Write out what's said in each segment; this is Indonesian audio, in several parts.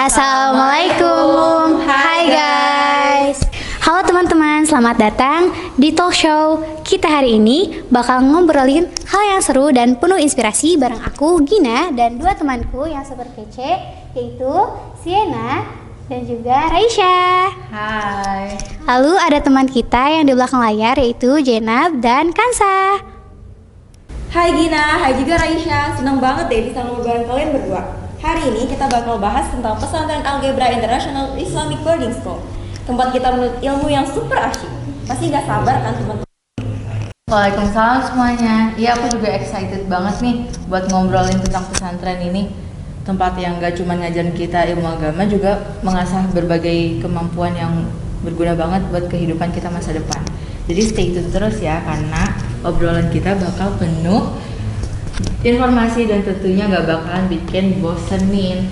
Assalamualaikum, hai guys. Halo teman-teman, selamat datang di talk show. Kita hari ini bakal ngobrolin hal yang seru dan penuh inspirasi bareng aku, Gina, dan dua temanku yang super kece, yaitu Siena dan juga Raisya. Hai. Lalu ada teman kita yang di belakang layar, yaitu Jenab dan Kansa. Hai Gina, hai juga Raisya. Senang banget deh bisa ngobrol bareng kalian berdua. Hari ini kita bakal bahas tentang pesantren Algebra International Islamic Boarding School, tempat kita menuntut ilmu yang super asyik. Pasti gak sabar kan teman-teman? Waalaikumsalam semuanya. Iya, aku juga excited banget nih buat ngobrolin tentang pesantren ini. Tempat yang gak cuma ngajarin kita ilmu agama, juga mengasah berbagai kemampuan yang berguna banget buat kehidupan kita masa depan. Jadi stay tune terus ya, karena obrolan kita bakal penuh informasi dan tentunya gak bakalan bikin bosenin.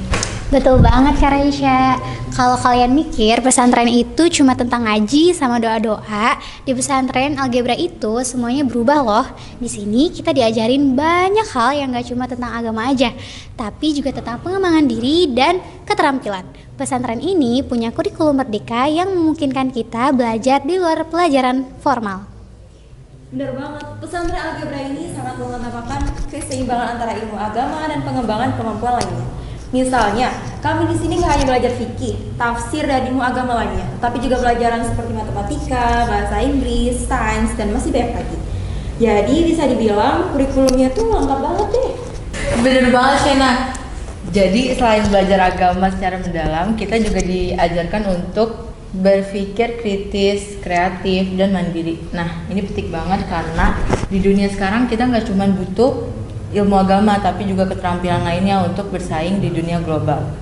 Betul banget Kak Raisya. Kalau kalian mikir pesantren itu cuma tentang ngaji sama doa-doa, di pesantren Algebra itu semuanya berubah loh. Di sini kita diajarin banyak hal yang gak cuma tentang agama aja, tapi juga tentang pengembangan diri dan keterampilan. Pesantren ini punya kurikulum merdeka yang memungkinkan kita belajar di luar pelajaran formal. Bener banget, pesantren Algebra ini sangat mengutamakan keseimbangan antara ilmu agama dan pengembangan kemampuan lainnya. Misalnya, kami di sini nggak hanya belajar fikih, tafsir, dan ilmu agama lainnya, tapi juga pelajaran seperti matematika, bahasa Inggris, sains, dan masih banyak lagi. Jadi bisa dibilang kurikulumnya tuh lengkap banget deh. Bener banget Shena. Jadi selain belajar agama secara mendalam, kita juga diajarkan untuk berpikir kritis, kreatif, dan mandiri. Nah, ini penting banget karena di dunia sekarang kita nggak cuma butuh ilmu agama, tapi juga keterampilan lainnya untuk bersaing di dunia global.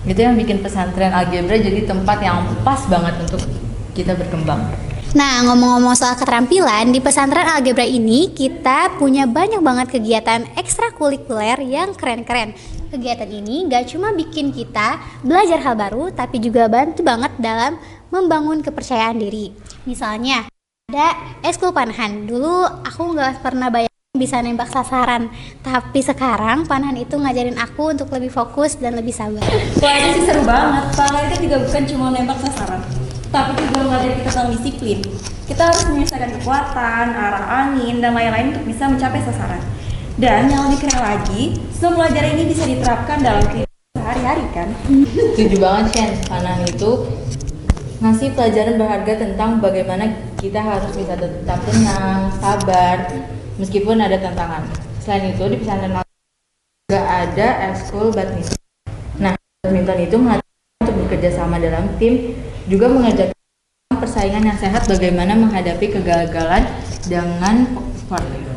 Itu yang bikin pesantren Algebra jadi tempat yang pas banget untuk kita berkembang. Nah, ngomong-ngomong soal keterampilan, di pesantren Algebra ini kita punya banyak banget kegiatan ekstrakurikuler yang keren-keren. Kegiatan ini gak cuma bikin kita belajar hal baru, tapi juga bantu banget dalam membangun kepercayaan diri. Misalnya, ada eskul panahan. Dulu aku gak pernah bayangin bisa nembak sasaran, tapi sekarang panahan itu ngajarin aku untuk lebih fokus dan lebih sabar. Wah, itu sih seru banget. Panahan itu juga bukan cuma nembak sasaran, tapi juga mengajar kita tentang disiplin. Kita harus menyelesaikan kekuatan, arah angin, dan lain-lain untuk bisa mencapai sasaran. Dan yang lebih keren lagi, semua pelajaran ini bisa diterapkan dalam kehidupan sehari-hari kan? Setuju banget Shen, panahan itu ngasih pelajaran berharga tentang bagaimana kita harus bisa tetap tenang, sabar, meskipun ada tantangan. Selain itu, di pesantren juga ada ekskul badminton. Nah, badminton itu melatih untuk bekerja sama dalam tim, juga mengajarkan persaingan yang sehat, bagaimana menghadapi kegagalan dengan sport.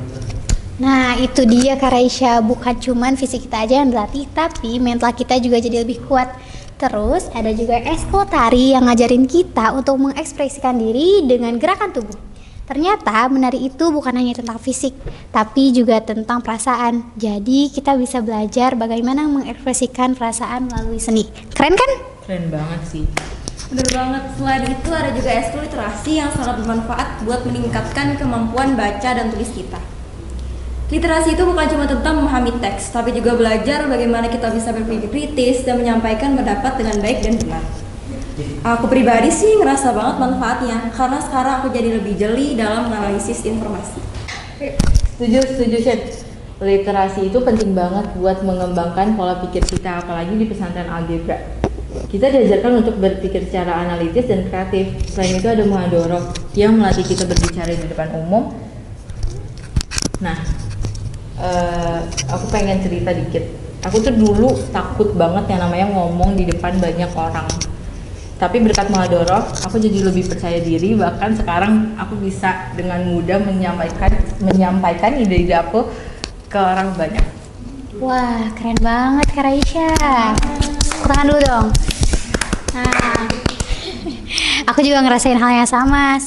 Nah, itu dia Kak Raisya, bukan cuman fisik kita aja yang berlatih, tapi mental kita juga jadi lebih kuat. Terus ada juga eskul tari yang ngajarin kita untuk mengekspresikan diri dengan gerakan tubuh. Ternyata menari itu bukan hanya tentang fisik, tapi juga tentang perasaan. Jadi kita bisa belajar bagaimana mengekspresikan perasaan melalui seni. Keren kan? Keren banget sih. Bener banget. Selain itu ada juga ekskul literasi yang sangat bermanfaat buat meningkatkan kemampuan baca dan tulis kita. Literasi itu bukan cuma tentang memahami teks, tapi juga belajar bagaimana kita bisa berpikir kritis dan menyampaikan pendapat dengan baik dan benar. Aku pribadi sih ngerasa banget manfaatnya, karena sekarang aku jadi lebih jeli dalam menganalisis informasi. Setuju Shen. Literasi itu penting banget buat mengembangkan pola pikir kita, apalagi di pesantren Algebra. Kita diajarkan untuk berpikir secara analitis dan kreatif. Selain itu ada muhadharah yang melatih kita berbicara di depan umum. Nah, aku pengen cerita dikit. Aku tuh dulu takut banget yang namanya ngomong di depan banyak orang. Tapi berkat muhadharah, aku jadi lebih percaya diri. Bahkan sekarang aku bisa dengan mudah menyampaikan ide-ide aku ke orang banyak. Wah, keren banget Kak Raisya. Tangan dulu dong. Nah, aku juga ngerasain hal yang sama.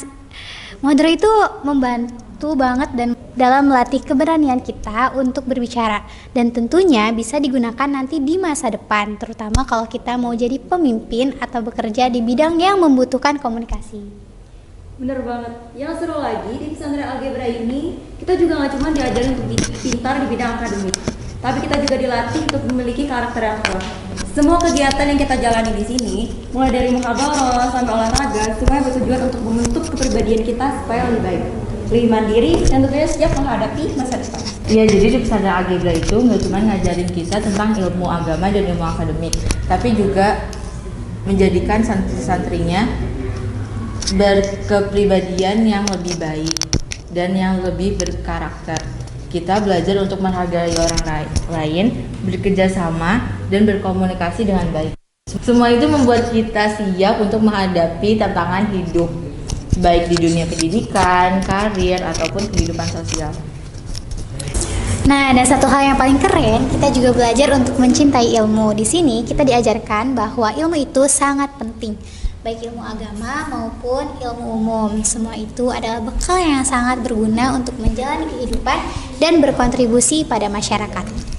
Muhadharah itu membantu banget dan dalam melatih keberanian kita untuk berbicara, dan tentunya bisa digunakan nanti di masa depan, terutama kalau kita mau jadi pemimpin atau bekerja di bidang yang membutuhkan komunikasi. Bener banget. Yang seru lagi di pesantren Algebra ini, kita juga nggak cuma diajarin untuk pintar di bidang akademik, tapi kita juga dilatih untuk memiliki karakter yang kuat. Semua kegiatan yang kita jalani di sini, mulai dari muhadharah sampai olahraga, semuanya bertujuan untuk membentuk kepribadian kita supaya lebih baik, lebih mandiri, dan tentunya siap menghadapi masa depan. Iya, jadi di pesantren Algebra itu nggak cuma ngajarin kita tentang ilmu agama dan ilmu akademik, tapi juga menjadikan santri-santrinya berkepribadian yang lebih baik dan yang lebih berkarakter. Kita belajar untuk menghargai orang lain, bekerja sama, dan berkomunikasi dengan baik. Semua itu membuat kita siap untuk menghadapi tantangan hidup, baik di dunia pendidikan, karir, ataupun kehidupan sosial. Nah, dan satu hal yang paling keren, kita juga belajar untuk mencintai ilmu. Di sini kita diajarkan bahwa ilmu itu sangat penting, baik ilmu agama maupun ilmu umum. Semua itu adalah bekal yang sangat berguna untuk menjalani kehidupan dan berkontribusi pada masyarakat.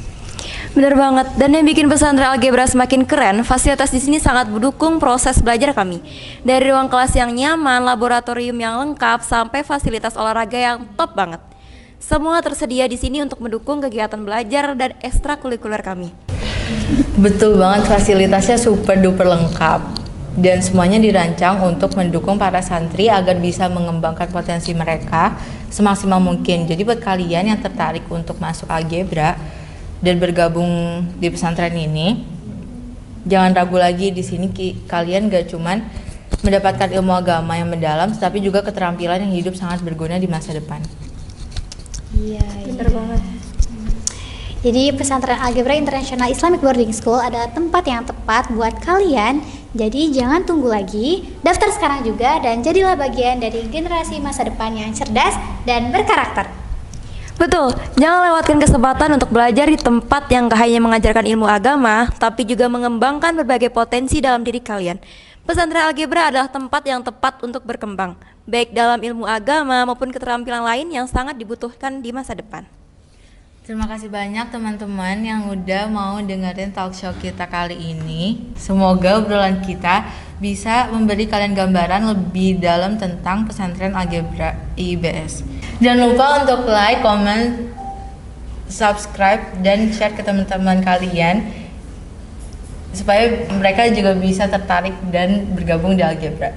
Benar banget. Dan yang bikin pesantren Algebra semakin keren, fasilitas di sini sangat mendukung proses belajar kami. Dari ruang kelas yang nyaman, laboratorium yang lengkap, sampai fasilitas olahraga yang top banget. Semua tersedia di sini untuk mendukung kegiatan belajar dan ekstrakurikuler kami. Betul banget, fasilitasnya super duper lengkap. Dan semuanya dirancang untuk mendukung para santri agar bisa mengembangkan potensi mereka semaksimal mungkin. Jadi buat kalian yang tertarik untuk masuk Algebra dan bergabung di pesantren ini, jangan ragu lagi. Di sini kalian gak cuman mendapatkan ilmu agama yang mendalam, tapi juga keterampilan yang hidup sangat berguna di masa depan. Iya, Benar banget. Jadi pesantren Algebra International Islamic Boarding School adalah tempat yang tepat buat kalian. Jadi jangan tunggu lagi, daftar sekarang juga dan jadilah bagian dari generasi masa depan yang cerdas dan berkarakter. Betul, jangan lewatkan kesempatan untuk belajar di tempat yang gak hanya mengajarkan ilmu agama, tapi juga mengembangkan berbagai potensi dalam diri kalian. Pesantren Algebra adalah tempat yang tepat untuk berkembang, baik dalam ilmu agama maupun keterampilan lain yang sangat dibutuhkan di masa depan. Terima kasih banyak teman-teman yang udah mau dengerin talk show kita kali ini. Semoga obrolan kita bisa memberi kalian gambaran lebih dalam tentang pesantren Algebra IBS. Jangan lupa untuk like, comment, subscribe, dan share ke teman-teman kalian supaya mereka juga bisa tertarik dan bergabung di Algebra.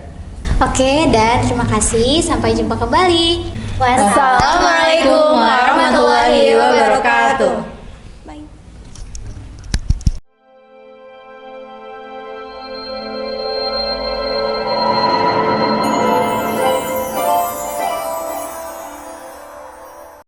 Oke, dan terima kasih. Sampai jumpa kembali. Wassalamualaikum warahmatullahi wabarakatuh.